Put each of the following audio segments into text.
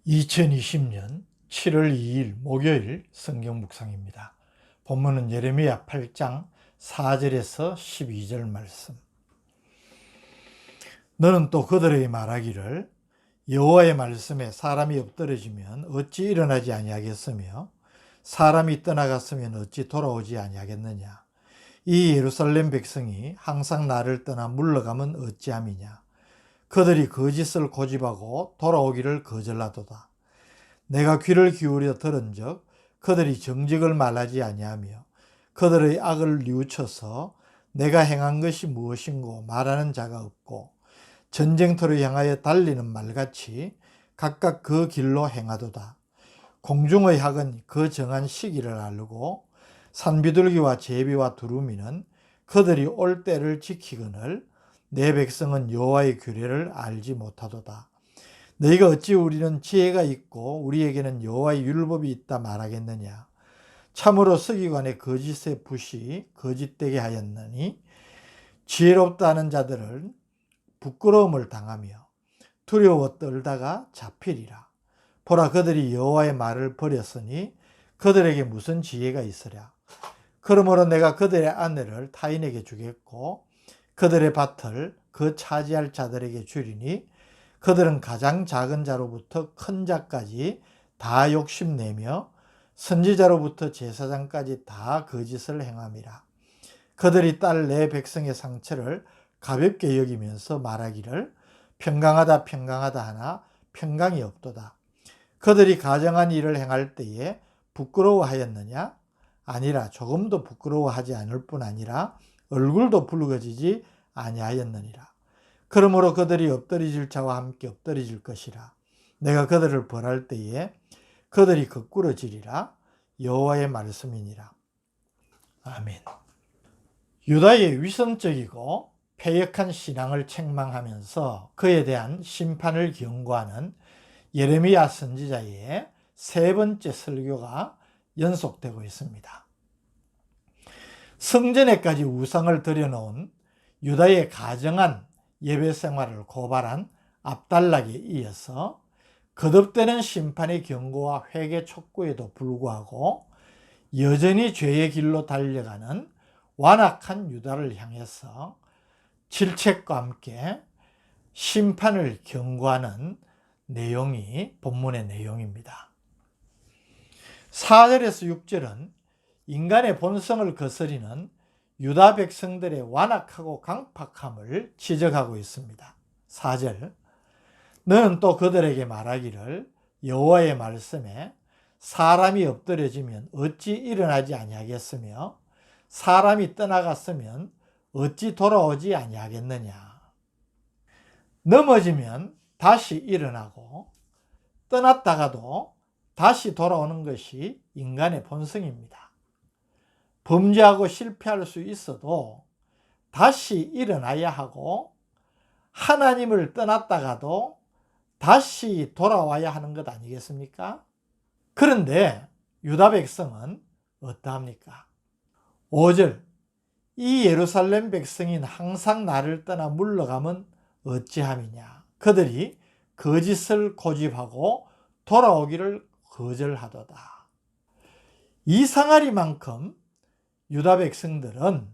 2020년 7월 2일 목요일 성경 묵상입니다. 본문은 예레미야 8장 4절에서 12절 말씀. 너는 또 그들에게 말하기를 여호와의 말씀에 사람이 엎드러지면 어찌 일어나지 아니하겠으며 사람이 떠나갔으면 어찌 돌아오지 아니하겠느냐. 이 예루살렘 백성이 항상 나를 떠나 물러가면 어찌함이냐. 그들이 거짓을 고집하고 돌아오기를 거절하도다. 내가 귀를 기울여 들은즉 그들이 정직을 말하지 아니하며 그들의 악을 뉘우쳐서 내가 행한 것이 무엇인고 말하는 자가 없고 전쟁터로 향하여 달리는 말같이 각각 그 길로 행하도다. 공중의 학은 그 정한 시기를 알고 산비둘기와 제비와 두루미는 그들이 올 때를 지키거늘 내 백성은 여호와의 규례를 알지 못하도다. 너희가 어찌 우리는 지혜가 있고 우리에게는 여호와의 율법이 있다 말하겠느냐. 참으로 서기관의 거짓의 붓이 거짓되게 하였느니 지혜롭다 하는 자들은 부끄러움을 당하며 두려워 떨다가 잡히리라. 보라, 그들이 여호와의 말을 버렸으니 그들에게 무슨 지혜가 있으랴. 그러므로 내가 그들의 아내를 타인에게 주겠고 그들의 밭을 그 차지할 자들에게 주리니 그들은 가장 작은 자로부터 큰 자까지 다 욕심내며 선지자로부터 제사장까지 다 거짓을 행함이라. 그들이 딸 내 백성의 상처를 가볍게 여기면서 말하기를 평강하다 평강하다 하나 평강이 없도다. 그들이 가정한 일을 행할 때에 부끄러워하였느냐? 아니라 조금도 부끄러워하지 않을 뿐 아니라 얼굴도 붉어지지 아니하였느니라. 그러므로 그들이 엎드러질 자와 함께 엎드러질 것이라. 내가 그들을 벌할 때에 그들이 거꾸러지리라. 여호와의 말씀이니라. 아멘. 유다의 위선적이고 패역한 신앙을 책망하면서 그에 대한 심판을 경고하는 예레미야 선지자의 세 번째 설교가 연속되고 있습니다. 성전에까지 우상을 들여놓은 유다의 가정한 예배 생활을 고발한 압달락에 이어서 거듭되는 심판의 경고와 회개 촉구에도 불구하고 여전히 죄의 길로 달려가는 완악한 유다를 향해서 질책과 함께 심판을 경고하는 내용이 본문의 내용입니다. 4절에서 6절은 인간의 본성을 거스리는 유다 백성들의 완악하고 강팍함을 지적하고 있습니다. 4절, 너는 또 그들에게 말하기를 여호와의 말씀에 사람이 엎드려지면 어찌 일어나지 아니하겠으며 사람이 떠나갔으면 어찌 돌아오지 아니하겠느냐. 넘어지면 다시 일어나고 떠났다가도 다시 돌아오는 것이 인간의 본성입니다. 범죄하고 실패할 수 있어도 다시 일어나야 하고 하나님을 떠났다가도 다시 돌아와야 하는 것 아니겠습니까? 그런데 유다 백성은 어떠합니까? 5절, 이 예루살렘 백성인 항상 나를 떠나 물러가면 어찌함이냐. 그들이 거짓을 고집하고 돌아오기를 거절하도다. 이상하리만큼 유다 백성들은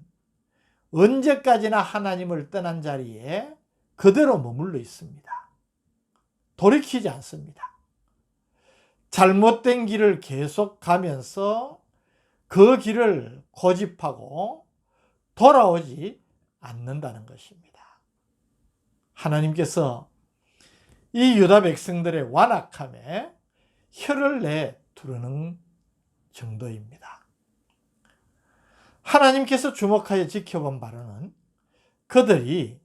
언제까지나 하나님을 떠난 자리에 그대로 머물러 있습니다. 돌이키지 않습니다. 잘못된 길을 계속 가면서 그 길을 고집하고 돌아오지 않는다는 것입니다. 하나님께서 이 유다 백성들의 완악함에 혀를 내 두르는 정도입니다. 하나님께서 주목하여 지켜본 바로는 그들이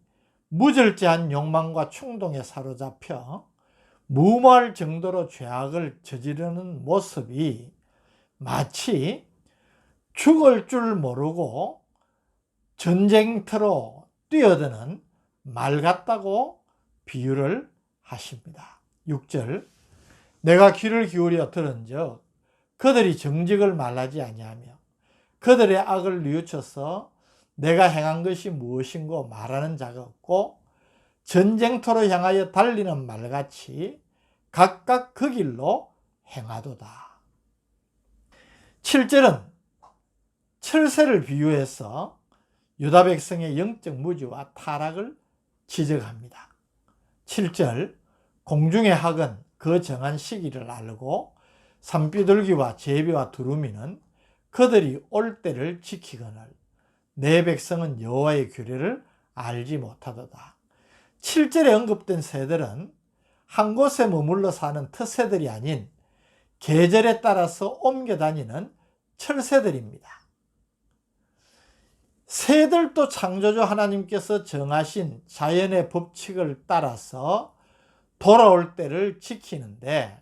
무절제한 욕망과 충동에 사로잡혀 무모할 정도로 죄악을 저지르는 모습이 마치 죽을 줄 모르고 전쟁터로 뛰어드는 말 같다고 비유를 하십니다. 6절, 내가 귀를 기울여 들은즉 그들이 정직을 말하지 아니하며 그들의 악을 뉘우쳐서 내가 행한 것이 무엇인고 말하는 자가 없고 전쟁터로 향하여 달리는 말같이 각각 그 길로 행하도다. 7절은 철새를 비유해서 유다 백성의 영적 무지와 타락을 지적합니다. 7절, 공중의 학은 그 정한 시기를 알고 산비둘기와 제비와 두루미는 그들이 올 때를 지키거늘 내 백성은 여호와의 규례를 알지 못하도다. 7절에 언급된 새들은 한 곳에 머물러 사는 터새들이 아닌 계절에 따라서 옮겨 다니는 철새들입니다. 새들도 창조주 하나님께서 정하신 자연의 법칙을 따라서 돌아올 때를 지키는데,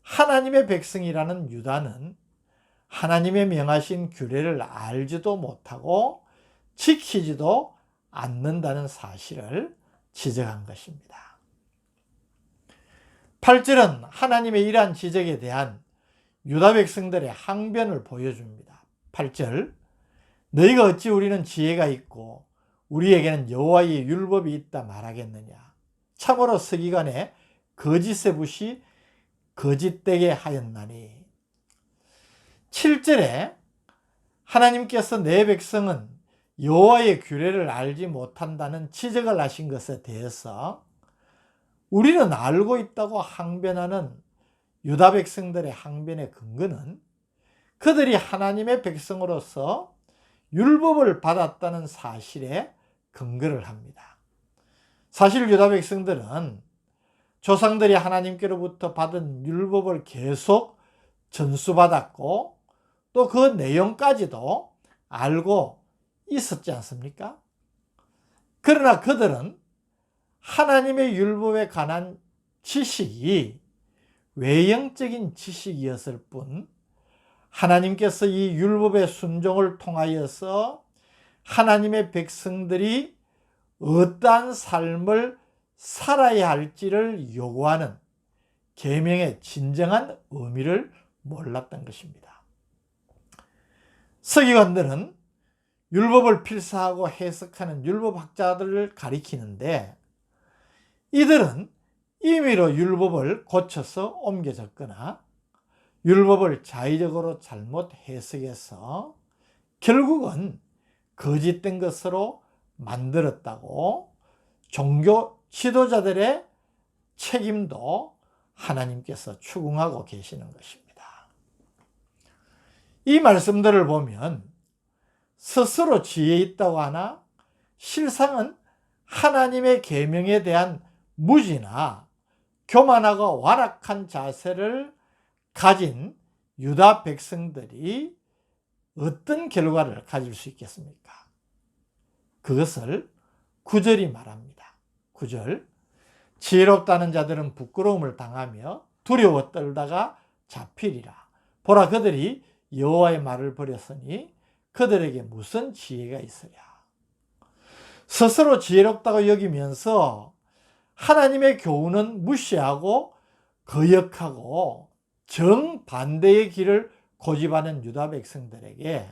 하나님의 백성이라는 유다는 하나님의 명하신 규례를 알지도 못하고 지키지도 않는다는 사실을 지적한 것입니다. 8절은 하나님의 이러한 지적에 대한 유다 백성들의 항변을 보여줍니다. 8절, 너희가 어찌 우리는 지혜가 있고 우리에게는 여호와의 율법이 있다 말하겠느냐. 참으로 서기관의 거짓의 붓이 거짓되게 하였나니. 7절에 하나님께서 내 백성은 여호와의 규례를 알지 못한다는 지적을 하신 것에 대해서 우리는 알고 있다고 항변하는 유다 백성들의 항변의 근거는 그들이 하나님의 백성으로서 율법을 받았다는 사실에 근거를 합니다. 사실 유다 백성들은 조상들이 하나님께로부터 받은 율법을 계속 전수받았고 또 그 내용까지도 알고 있었지 않습니까? 그러나 그들은 하나님의 율법에 관한 지식이 외형적인 지식이었을 뿐, 하나님께서 이 율법의 순종을 통하여서 하나님의 백성들이 어떠한 삶을 살아야 할지를 요구하는 계명의 진정한 의미를 몰랐던 것입니다. 서기관들은 율법을 필사하고 해석하는 율법학자들을 가리키는데, 이들은 임의로 율법을 고쳐서 옮겨졌거나 율법을 자의적으로 잘못 해석해서 결국은 거짓된 것으로 만들었다고 종교 지도자들의 책임도 하나님께서 추궁하고 계시는 것입니다. 이 말씀들을 보면 스스로 지혜 있다고 하나 실상은 하나님의 계명에 대한 무지나 교만하고 완악한 자세를 가진 유다 백성들이 어떤 결과를 가질 수 있겠습니까? 그것을 9절이 말합니다. 9절, 지혜롭다는 자들은 부끄러움을 당하며 두려워 떨다가 잡히리라. 보라, 그들이 여호와의 말을 버렸으니 그들에게 무슨 지혜가 있으랴. 스스로 지혜롭다고 여기면서 하나님의 교훈은 무시하고 거역하고 정반대의 길을 고집하는 유다 백성들에게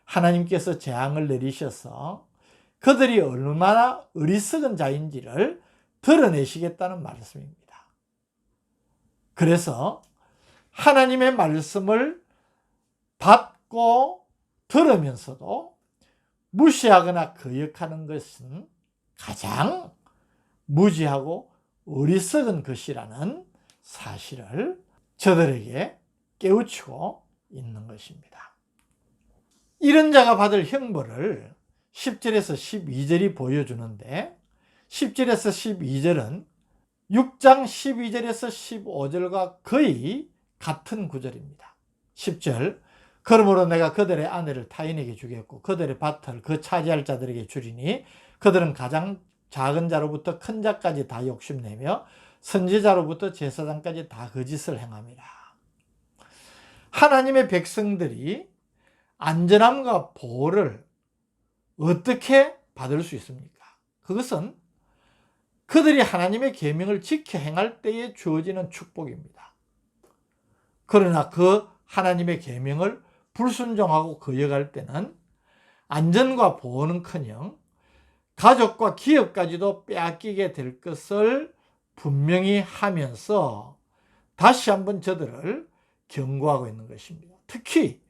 하나님께서 재앙을 내리셔서 그들이 얼마나 어리석은 자인지를 드러내시겠다는 말씀입니다. 그래서 하나님의 말씀을 받고 들으면서도 무시하거나 거역하는 것은 가장 무지하고 어리석은 것이라는 사실을 저들에게 깨우치고 있는 것입니다. 이런 자가 받을 형벌을 10절에서 12절이 보여주는데, 10절에서 12절은 6장 12절에서 15절과 거의 같은 구절입니다. 10절, 그러므로 내가 그들의 아내를 타인에게 주겠고 그들의 밭을 그 차지할 자들에게 주리니 그들은 가장 작은 자로부터 큰 자까지 다 욕심내며 선지자로부터 제사장까지 다 거짓을 행함이라. 하나님의 백성들이 안전함과 보호를 어떻게 받을 수 있습니까? 그것은 그들이 하나님의 계명을 지켜 행할 때에 주어지는 축복입니다. 그러나 그 하나님의 계명을 불순종하고 거역할 때는 안전과 보호는커녕 가족과 기업까지도 빼앗기게 될 것을 분명히 하면서 다시 한번 저들을 경고하고 있는 것입니다. 특히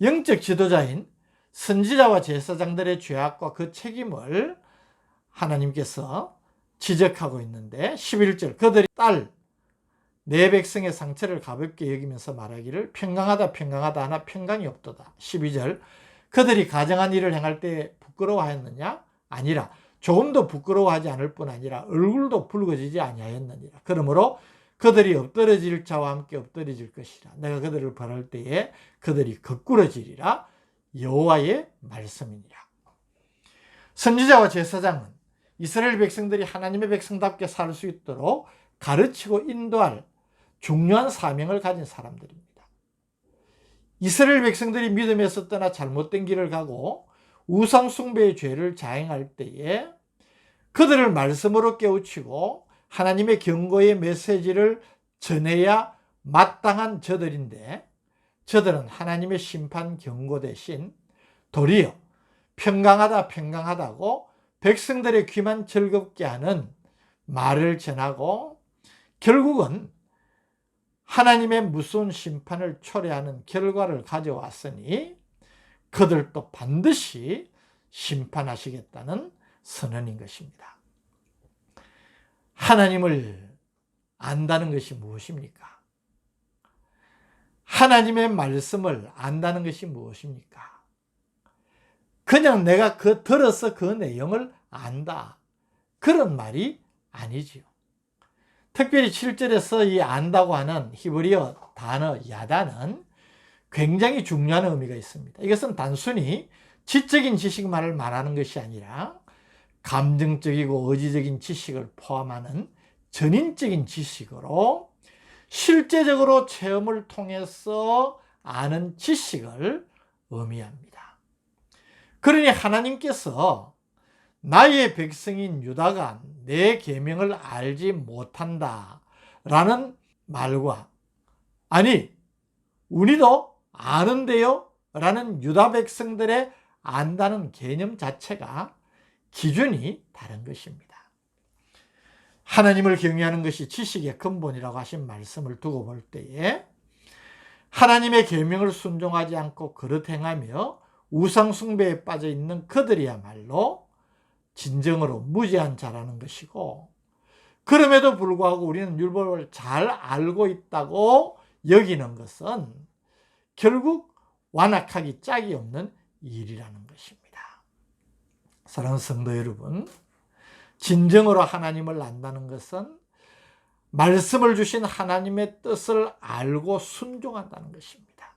영적 지도자인 선지자와 제사장들의 죄악과 그 책임을 하나님께서 지적하고 있는데 11절 그들이 딸 내 백성의 상처를 가볍게 여기면서 말하기를 평강하다 평강하다 하나 평강이 없도다. 12절 그들이 가정한 일을 행할 때 부끄러워하였느냐? 아니라 조금도 부끄러워하지 않을 뿐 아니라 얼굴도 붉어지지 아니하였느니라. 그러므로 그들이 엎드러질 자와 함께 엎드러질 것이라. 내가 그들을 벌할 때에 그들이 거꾸러지리라. 여호와의 말씀이니라. 선지자와 제사장은 이스라엘 백성들이 하나님의 백성답게 살 수 있도록 가르치고 인도할 중요한 사명을 가진 사람들입니다. 이스라엘 백성들이 믿음에서 떠나 잘못된 길을 가고 우상 숭배의 죄를 자행할 때에 그들을 말씀으로 깨우치고 하나님의 경고의 메시지를 전해야 마땅한 저들인데 저들은 하나님의 심판 경고 대신 도리어 평강하다 평강하다고 백성들의 귀만 즐겁게 하는 말을 전하고 결국은 하나님의 무서운 심판을 초래하는 결과를 가져왔으니 그들도 반드시 심판하시겠다는 선언인 것입니다. 하나님을 안다는 것이 무엇입니까? 하나님의 말씀을 안다는 것이 무엇입니까? 그냥 내가 들어서 그 내용을 안다. 그런 말이 아니지요. 특별히 7절에서 이 안다고 하는 히브리어 단어 야다는 굉장히 중요한 의미가 있습니다. 이것은 단순히 지적인 지식만을 말하는 것이 아니라 감정적이고 의지적인 지식을 포함하는 전인적인 지식으로 실제적으로 체험을 통해서 아는 지식을 의미합니다. 그러니 하나님께서 나의 백성인 유다가 내 계명을 알지 못한다 라는 말과 아니 우리도 아는데요 라는 유다 백성들의 안다는 개념 자체가 기준이 다른 것입니다. 하나님을 경외하는 것이 지식의 근본이라고 하신 말씀을 두고 볼 때에 하나님의 계명을 순종하지 않고 그릇 행하며 우상 숭배에 빠져 있는 그들이야말로 진정으로 무지한 자라는 것이고 그럼에도 불구하고 우리는 율법을 잘 알고 있다고 여기는 것은 결국 완악하기 짝이 없는 일이라는 것입니다. 사랑하는 성도 여러분, 진정으로 하나님을 안다는 것은 말씀을 주신 하나님의 뜻을 알고 순종한다는 것입니다.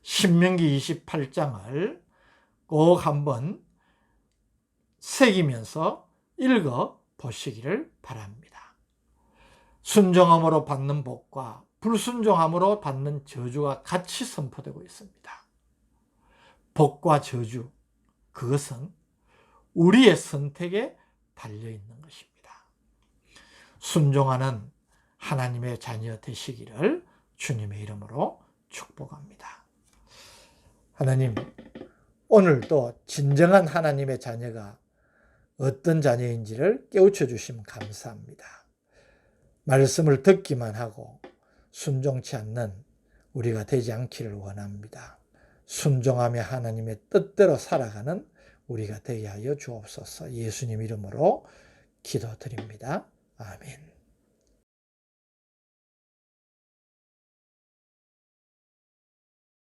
신명기 28장을 꼭 한번 새기면서 읽어 보시기를 바랍니다. 순종함으로 받는 복과 불순종함으로 받는 저주가 같이 선포되고 있습니다. 복과 저주, 그것은 우리의 선택에 달려있는 것입니다. 순종하는 하나님의 자녀 되시기를 주님의 이름으로 축복합니다. 하나님, 오늘도 진정한 하나님의 자녀가 어떤 자녀인지를 깨우쳐 주시면 감사합니다. 말씀을 듣기만 하고 순종치 않는 우리가 되지 않기를 원합니다. 순종하며 하나님의 뜻대로 살아가는 우리가 되게 하여 주옵소서. 예수님 이름으로 기도드립니다. 아멘.